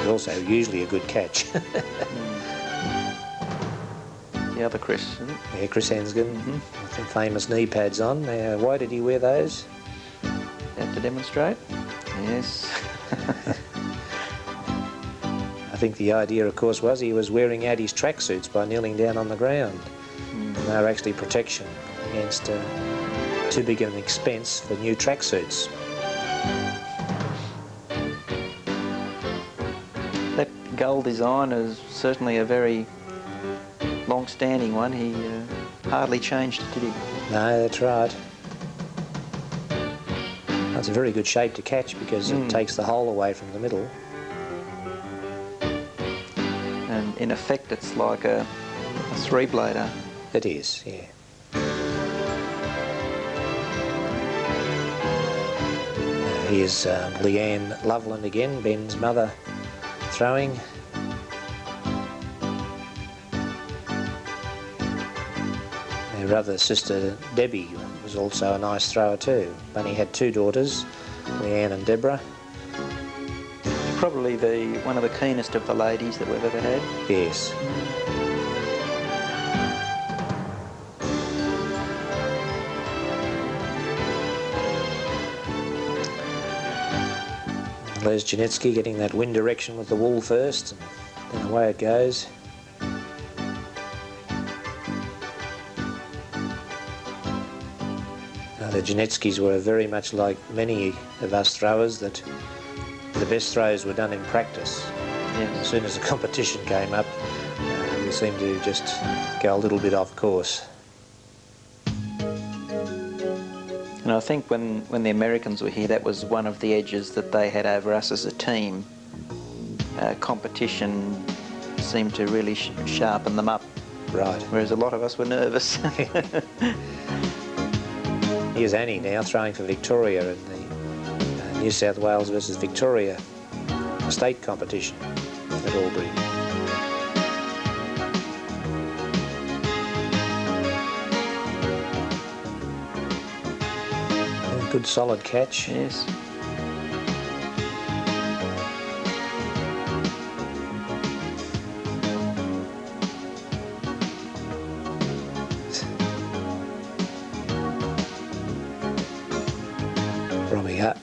It's also usually a good catch. The other Chris, isn't it? Yeah, Chris Hensgen, with the famous knee pads on. Why did he wear those? To demonstrate? Yes. I think the idea, of course, was he was wearing out his tracksuits by kneeling down on the ground. And they were actually protection against too big an expense for new tracksuits. That gull design is certainly a very long-standing one. He hardly changed it, did he? No, that's right. That's a very good shape to catch because it takes the hole away from the middle. And in effect, it's like a three-blader. It is, yeah. Here's Leanne Loveland again, Ben's mother, throwing. Her other sister, Debbie, was also a nice thrower too. Bunny had two daughters, Leanne and Deborah. Probably one of the keenest of the ladies that we've ever had. Yes. Les Janetsky getting that wind direction with the wool first, and then away it goes. The Janetskys were very much like many of us throwers, that the best throws were done in practice. Yes. As soon as the competition came up, we seemed to just go a little bit off course. And I think when the Americans were here, that was one of the edges that they had over us as a team. Competition seemed to really sharpen them up. Right. Whereas a lot of us were nervous. Here's Annie now throwing for Victoria in the New South Wales versus Victoria state competition at Albury. Good solid catch. Yes.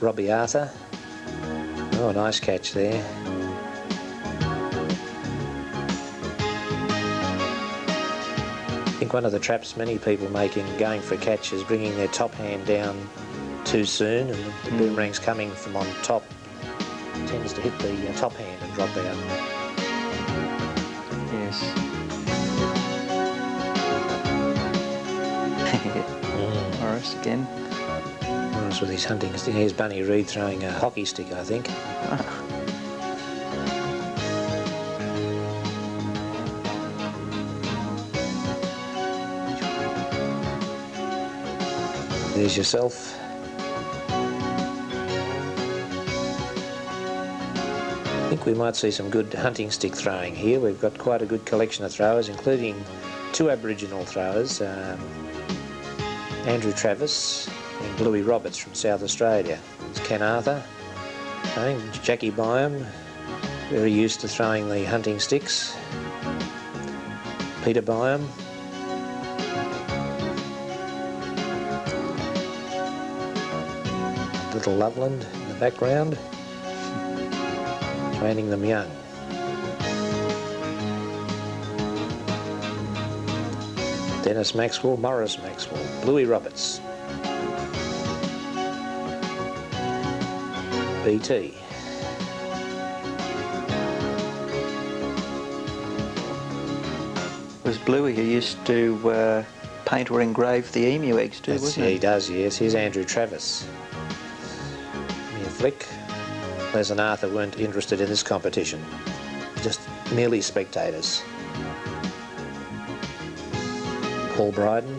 Robbie Arthur. Oh, nice catch there. I think one of the traps many people make in going for a catch is bringing their top hand down too soon, and the boomerang's coming from on top. It tends to hit the top hand and drop out. Yes. Morris again. Morris with his hunting stick. Here's Bunny Reid throwing a hockey stick, I think. There's yourself. I think we might see some good hunting stick throwing here. We've got quite a good collection of throwers, including two Aboriginal throwers, Andrew Travis and Bluey Roberts from South Australia. There's Ken Arthur. I think Jackie Byam, very used to throwing the hunting sticks. Peter Byam. Little Loveland in the background, training them young. Dennis Maxwell, Morris Maxwell, Bluey Roberts, BT. It was Bluey who used to paint or engrave the emu eggs too, wasn't he? He does, yes. Here's Andrew Travis. Mere flick. Les and Arthur weren't interested in this competition, just merely spectators. Paul Bryden.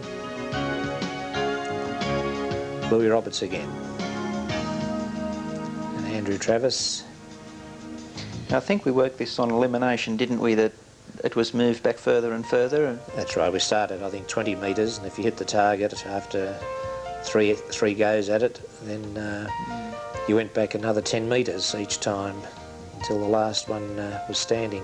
Bluey Roberts again. And Andrew Travis. I think we worked this on elimination, didn't we, that it was moved back further and further? That's right. We started, I think, 20 metres, and if you hit the target after three goes at it, then you went back another 10 metres each time. until the last one was standing.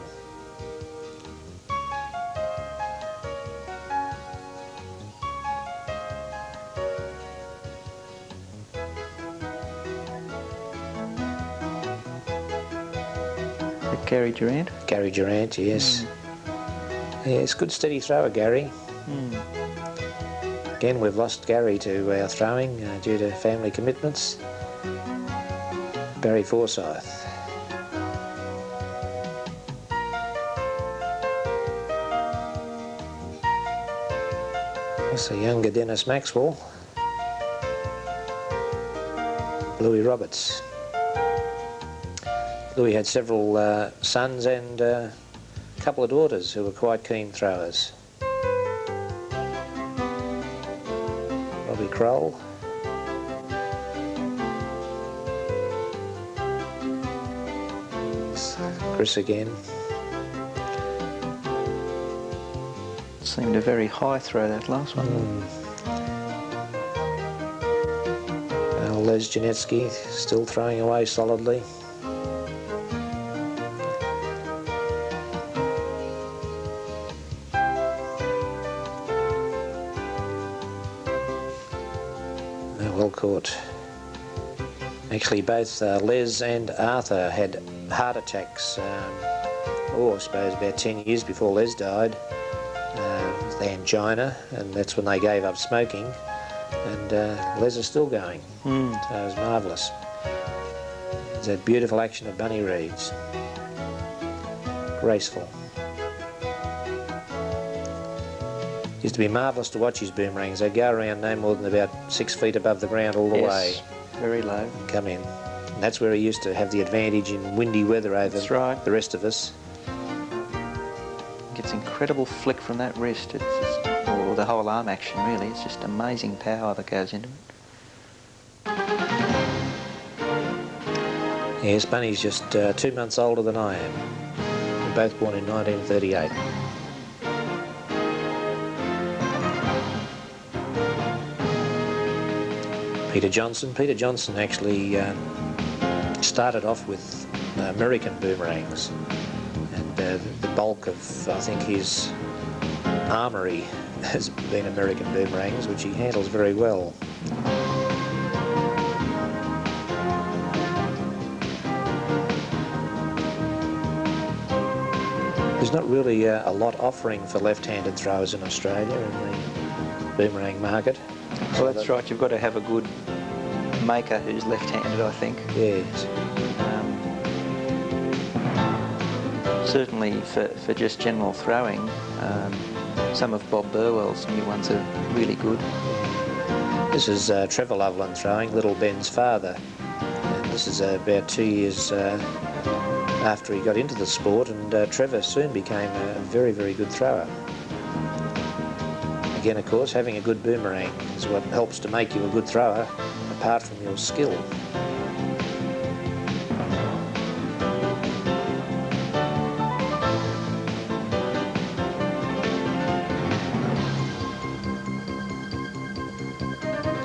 Gary Durant? Gary Durant, yes. Yeah, it's a good steady thrower, Gary. Again, we've lost Gary to our throwing due to family commitments. Barry Forsyth. That's a younger Dennis Maxwell. Louis Roberts. Louis had several sons and a couple of daughters who were quite keen throwers. Robbie Kroll. Chris again. Seemed a very high throw, that last one. Les Janetsky still throwing away solidly. Well caught. Actually, both Les and Arthur had heart attacks, I suppose about 10 years before Les died, with angina, and that's when they gave up smoking. And Les is still going, so it was marvellous. It's that beautiful action of bunny reeds. Graceful. Used to be marvellous to watch his boomerangs. They'd go around no more than about 6 feet above the ground all the way. Very low. And come in. And that's where he used to have the advantage in windy weather over the rest of us. Gets incredible flick from that wrist. It's just, or the whole arm action really. It's just amazing power that goes into it. Yes, Bunny's just 2 months older than I am. We're both born in 1938. Peter Johnson actually started off with American boomerangs, and the bulk of, I think, his armoury has been American boomerangs, which he handles very well. There's not really a lot offering for left-handed throwers in Australia in the boomerang market. Well, that's right. You've got to have a good maker who's left-handed, I think. Yes. Certainly for just general throwing, some of Bob Burwell's new ones are really good. This is Trevor Loveland throwing, Little Ben's father. And this is about 2 years after he got into the sport, and Trevor soon became a very, very good thrower. Again, of course, having a good boomerang is what helps to make you a good thrower, apart from your skill.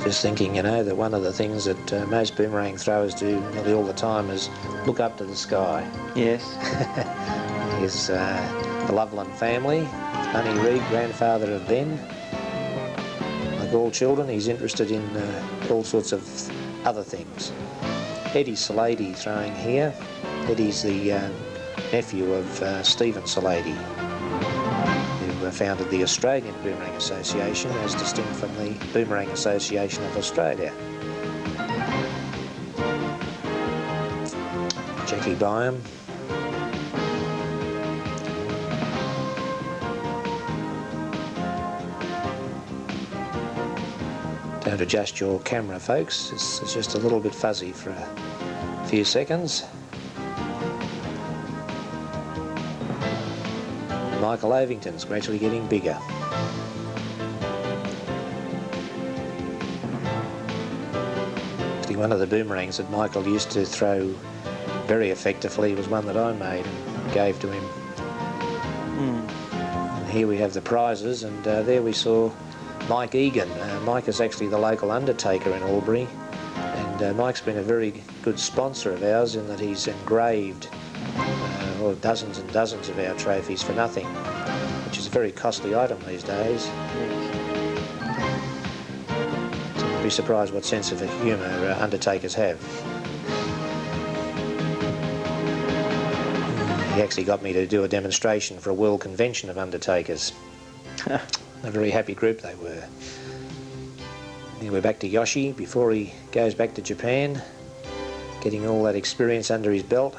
Just thinking, you know, that one of the things that most boomerang throwers do nearly all the time is look up to the sky. Yes. Here's the Loveland family, Bunny Reed, grandfather of Ben. Like all children, he's interested in all sorts of other things. Eddie Salady throwing here. Eddie's the nephew of Stephen Salady, who founded the Australian Boomerang Association, as distinct from the Boomerang Association of Australia. Jackie Byam. Don't adjust your camera, folks. It's just a little bit fuzzy for a few seconds. Michael Ovington's gradually getting bigger. One of the boomerangs that Michael used to throw very effectively was one that I made and gave to him. And here we have the prizes, and there we saw Mike Egan. Mike is actually the local undertaker in Albury, and Mike's been a very good sponsor of ours in that he's engraved or dozens and dozens of our trophies for nothing, which is a very costly item these days. So you'd be surprised what sense of humour undertakers have. He actually got me to do a demonstration for a World Convention of Undertakers. A very happy group they were. Then we're back to Yoshi before he goes back to Japan, getting all that experience under his belt.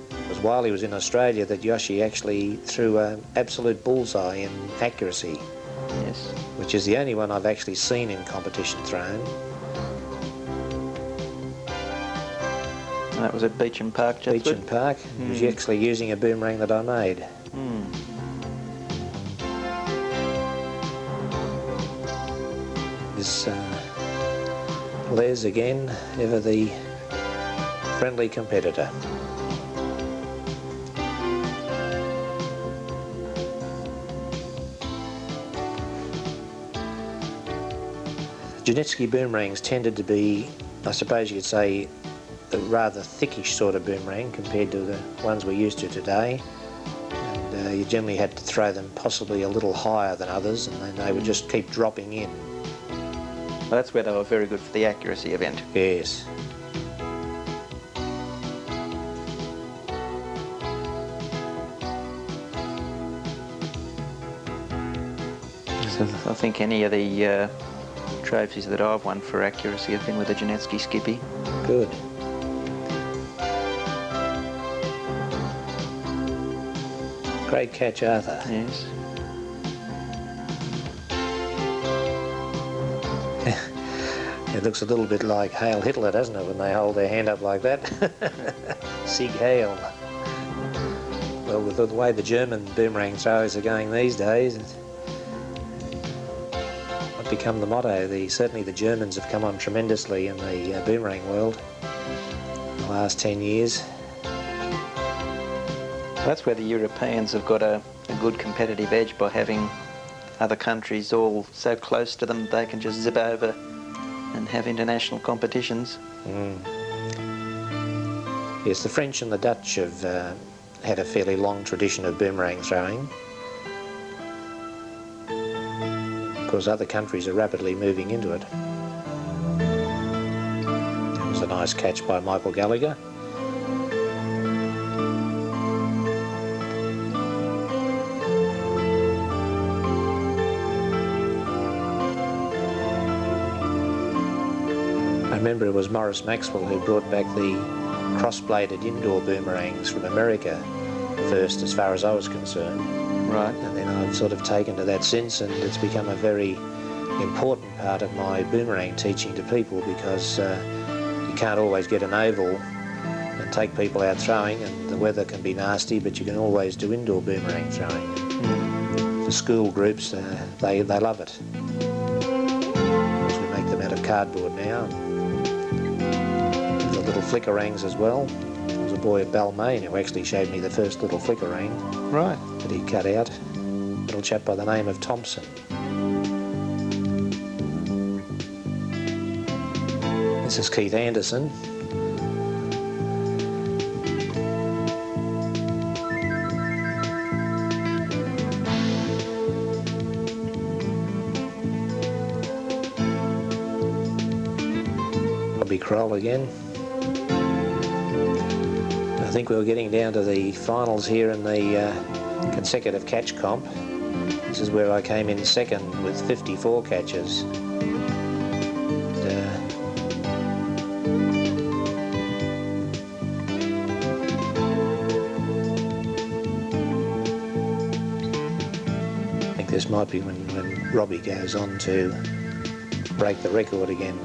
It was while he was in Australia that Yoshi actually threw an absolute bullseye in accuracy. Yes. Which is the only one I've actually seen in competition thrown. That was at Beecham Park, Chatswood. Beecham Park. He was actually using a boomerang that I made. This Les again, ever the friendly competitor. Janetsky boomerangs tended to be, I suppose you could say, a rather thickish sort of boomerang compared to the ones we're used to today. And you generally had to throw them possibly a little higher than others, and then they would just keep dropping in. Well, that's where they were very good for the accuracy event. Yes. So I think any of the trophies that I've won for accuracy have been with the Janetsky Skippy. Good. Great catch, Arthur. Yes. It looks a little bit like Hail Hitler, doesn't it, when they hold their hand up like that? Sieg Heil. Well, with the way the German boomerang throwers are going these days, it's become the motto. Certainly the Germans have come on tremendously in the boomerang world in the last 10 years. That's where the Europeans have got a good competitive edge by having other countries all so close to them they can just zip over and have international competitions. Yes, the French and the Dutch have had a fairly long tradition of boomerang throwing. Of course, other countries are rapidly moving into it. That was a nice catch by Michael Gallagher. I remember it was Maurice Maxwell who brought back the cross-bladed indoor boomerangs from America first, as far as I was concerned. Right. And then I've sort of taken to that since, and it's become a very important part of my boomerang teaching to people, because you can't always get an oval and take people out throwing, and the weather can be nasty, but you can always do indoor boomerang throwing. The school groups, they love it. Of course, we make them out of cardboard now. The little flickerangs as well. There was a boy at Balmain who actually showed me the first little flickerang. Right. That he cut out. A little chap by the name of Thompson. This is Keith Anderson. Bobby Kroll again. I think we were getting down to the finals here in the consecutive catch comp. This is where I came in second with 54 catches. I think this might be when Robbie goes on to break the record again.